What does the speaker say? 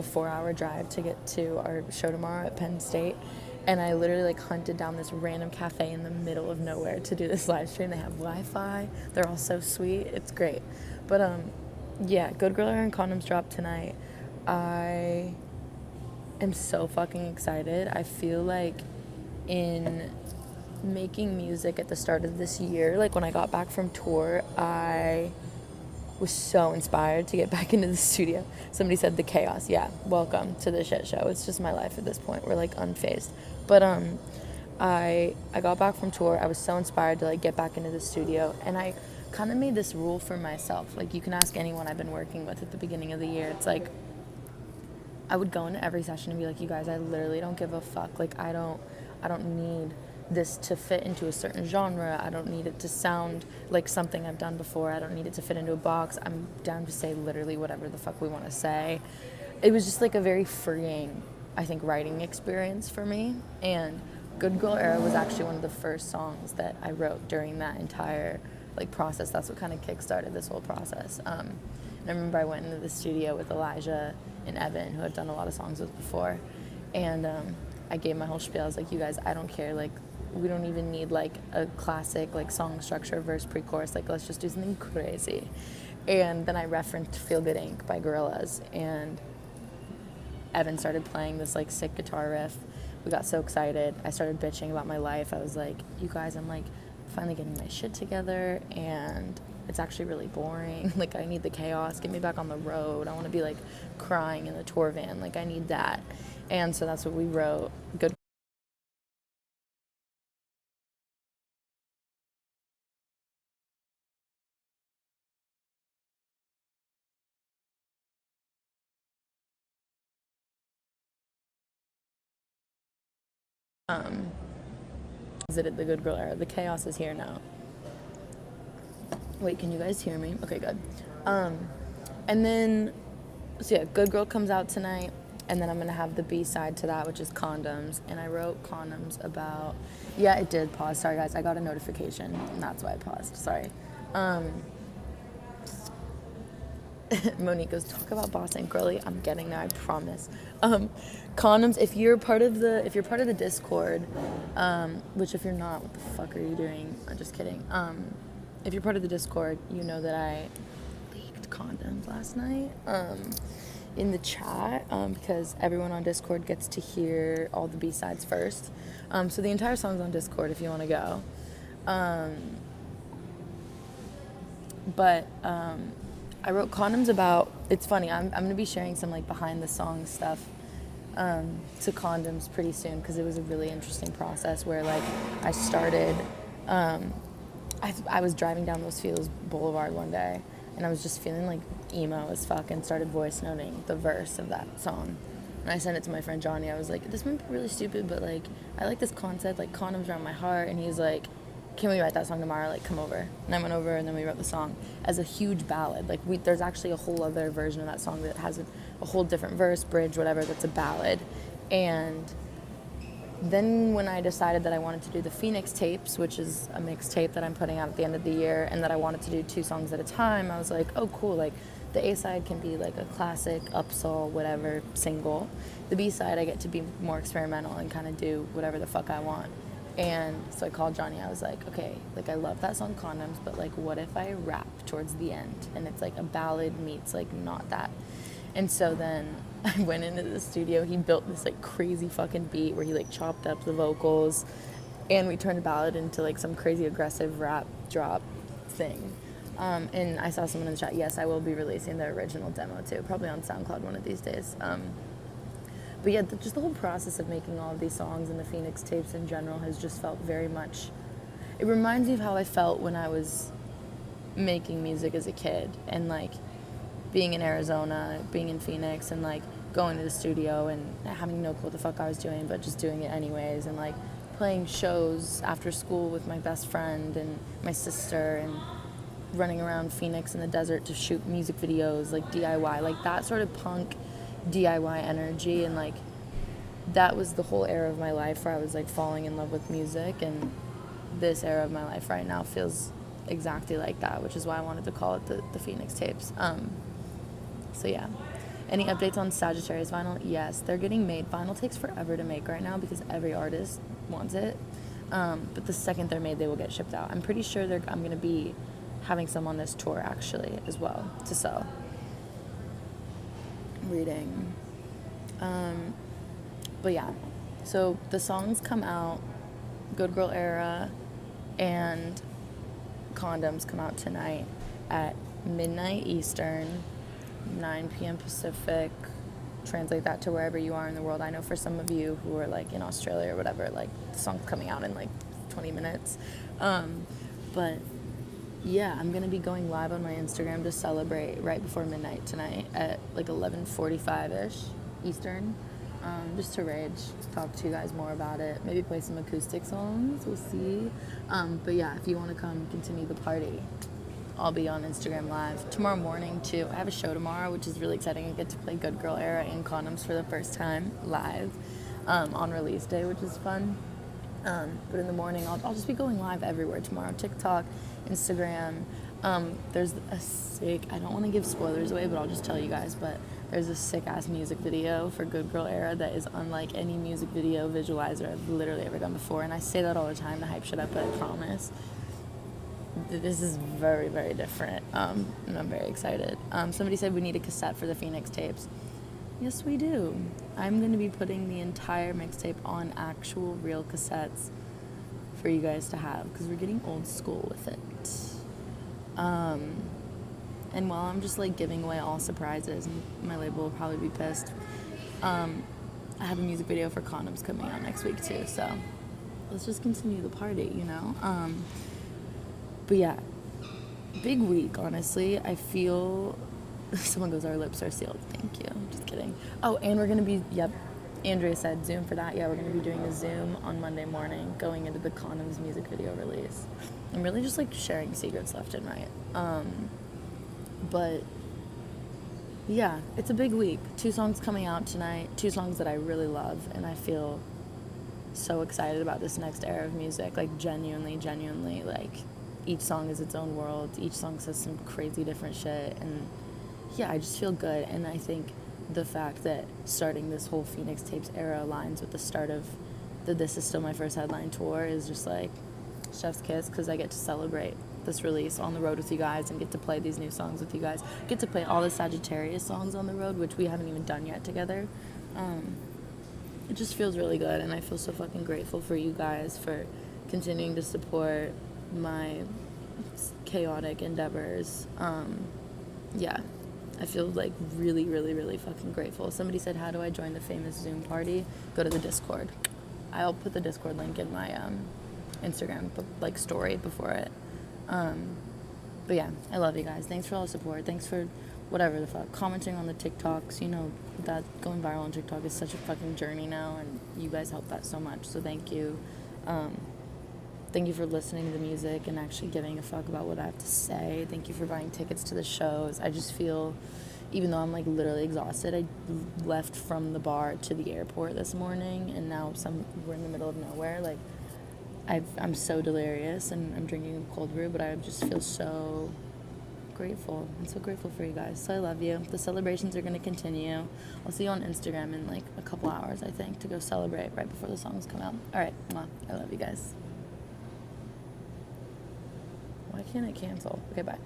a 4-hour drive to get to our show tomorrow at Penn State, and I literally like hunted down this random cafe in the middle of nowhere to do this live stream. They have Wi-Fi. They're all so sweet. It's great. But yeah, Good Girl Era and Condoms drop tonight. I am so fucking excited. I feel like in making music at the start of this year, like when I got back from tour, I was so inspired to get back into the studio. Somebody said the chaos. Yeah, welcome to the shit show. It's just my life at this point. We're like unfazed. But I got back from tour. I was so inspired to like get back into the studio, and I kind of made this rule for myself. Like, you can ask anyone I've been working with at the beginning of the year. It's like I would go into every session and be like, you guys, I literally don't give a fuck. Like, I don't need this to fit into a certain genre. I don't need it to sound like something I've done before. I don't need it to fit into a box. I'm down to say literally whatever the fuck we want to say. It was just like a very freeing, I think, writing experience for me. And Good Girl Era was actually one of the first songs that I wrote during that entire like process. That's what kind of kickstarted this whole process. And I remember I went into the studio with Elijah and Evan, who I've done a lot of songs with before, and I gave my whole spiel. I was like, you guys, I don't care, like, we don't even need like a classic like song structure, verse, pre-chorus, like let's just do something crazy. And then I referenced Feel Good Inc. by Gorillaz, and Evan started playing this like sick guitar riff. We got so excited. I started bitching about my life. I was like, you guys, I'm like finally getting my shit together, and it's actually really boring. Like, I need the chaos. Get me back on the road. I want to be like crying in the tour van. Like, I need that. And so that's what we wrote. Good. Is it the Good Girl Era? The chaos is here now. Wait, can you guys hear me? Okay, good. And then, so yeah, Good Girl comes out tonight, and then I'm gonna have the B-side to that, which is Condoms. And I wrote Condoms about, yeah, it did pause. Sorry guys, I got a notification, and that's why I paused. Sorry. Monique goes, talk about bossing. Girly, I'm getting there, I promise. Condoms, if you're part of the Discord, which if you're not, what the fuck are you doing? I'm just kidding. If you're part of the Discord, you know that I leaked condoms last night in the chat, because everyone on Discord gets to hear all the B-sides first. So the entire song's on Discord if you want to go. But I wrote Condoms about, it's funny, I'm going to be sharing some like behind the song stuff to Condoms pretty soon, because it was a really interesting process where like I started, I was driving down Los Feliz Boulevard one day, and I was just feeling like emo as fuck, and started voice noting the verse of that song. And I sent it to my friend Johnny. I was like, this might be really stupid, but like I like this concept, like condoms around my heart. And he's like, can we write that song tomorrow? Like, come over. And I went over, and then we wrote the song as a huge ballad. Like, there's actually a whole other version of that song that has a whole different verse, bridge, whatever, that's a ballad. And then when I decided that I wanted to do the Phoenix tapes, which is a mixtape that I'm putting out at the end of the year, and that I wanted to do 2 songs at a time, I was like, oh, cool. Like, the A-side can be like a classic, Upsahl, whatever, single. The B-side, I get to be more experimental and kind of do whatever the fuck I want. And so I called Johnny. I was like, okay, like I love that song Condoms, but like what if I rap towards the end? And it's like a ballad meets like not that. And so then I went into the studio. He built this like crazy fucking beat where he like chopped up the vocals, and we turned a ballad into like some crazy aggressive rap drop thing. And I saw someone in the chat, yes, I will be releasing the original demo too, probably on SoundCloud one of these days. But yeah, just the whole process of making all of these songs and the Phoenix tapes in general has just felt very much, it reminds me of how I felt when I was making music as a kid, and like being in Arizona, being in Phoenix, and like going to the studio and having no clue what the fuck I was doing, but just doing it anyways, and like playing shows after school with my best friend and my sister, and running around Phoenix in the desert to shoot music videos, like DIY, like that sort of punk DIY energy. And like that was the whole era of my life where I was like falling in love with music, and this era of my life right now feels exactly like that, which is why I wanted to call it the Phoenix tapes. So yeah, Any updates on Sagittarius vinyl? Yes, they're getting made. Vinyl takes forever to make right now because every artist wants it. But the second they're made, they will get shipped out. I'm pretty sure I'm going to be having some on this tour actually as well to sell. Reading. But yeah, so the songs come out. Good Girl Era and Condoms come out tonight at midnight Eastern, 9 p.m. Pacific. Translate that to wherever you are in the world. I know for some of you who are like in Australia or whatever, like the song's coming out in like 20 minutes. But yeah, I'm gonna be going live on my Instagram to celebrate right before midnight tonight at like 11:45ish Eastern. Just to rage, talk to you guys more about it, maybe play some acoustic songs, we'll see. But yeah, if you want to come continue the party, I'll be on Instagram Live. Tomorrow morning, too, I have a show tomorrow, which is really exciting. I get to play Good Girl Era and Condoms for the first time live on release day, which is fun. But in the morning, I'll just be going live everywhere tomorrow. TikTok, Instagram. There's a sick, I don't want to give spoilers away, but I'll just tell you guys, but there's a sick-ass music video for Good Girl Era that is unlike any music video visualizer I've literally ever done before. And I say that all the time to hype shit up, but I promise this is very, very different, and I'm very excited. Somebody said we need a cassette for the PHX tapes. Yes, we do. I'm going to be putting the entire mixtape on actual real cassettes for you guys to have, because we're getting old school with it. And while I'm just like giving away all surprises, and my label will probably be pissed, I have a music video for Condoms coming out next week too, so let's just continue the party, you know? But yeah, big week, honestly. I feel, someone goes, our lips are sealed. Thank you. Just kidding. Oh, and we're going to be, yep, Andrea said Zoom for that. Yeah, we're going to be doing a Zoom on Monday morning going into the Condoms music video release. I'm really just like sharing secrets left and right. But yeah, it's a big week. 2 songs coming out tonight, 2 songs that I really love, and I feel so excited about this next era of music. Like genuinely, like each song is its own world. Each song says some crazy different shit, and yeah, I just feel good. And I think the fact that starting this whole PHX Tapes era aligns with the start of the This Is Still My First Headline tour is just like chef's kiss, because I get to celebrate this release on the road with you guys and get to play these new songs with you guys. Get to play all the Sagittarius songs on the road, which we haven't even done yet together. It just feels really good, and I feel so fucking grateful for you guys for continuing to support my chaotic endeavors. Yeah, I feel like really, really, really fucking grateful. Somebody said, how do I join the famous Zoom party? Go to the Discord. I'll put the Discord link in my Instagram like story before it. But yeah, I love you guys. Thanks for all the support. Thanks for whatever the fuck, commenting on the TikToks. You know that going viral on TikTok is such a fucking journey now, and you guys help that so much, so thank you. Thank you for listening to the music and actually giving a fuck about what I have to say. Thank you for buying tickets to the shows. I just feel, even though I'm like literally exhausted, I left from the bar to the airport this morning, and now we're in the middle of nowhere. Like, I'm so delirious, and I'm drinking a cold brew, but I just feel so grateful. I'm so grateful for you guys. So I love you. The celebrations are going to continue. I'll see you on Instagram in like a couple hours, I think, to go celebrate right before the songs come out. All right, mwah. I love you guys. Why can't I cancel? Okay, bye.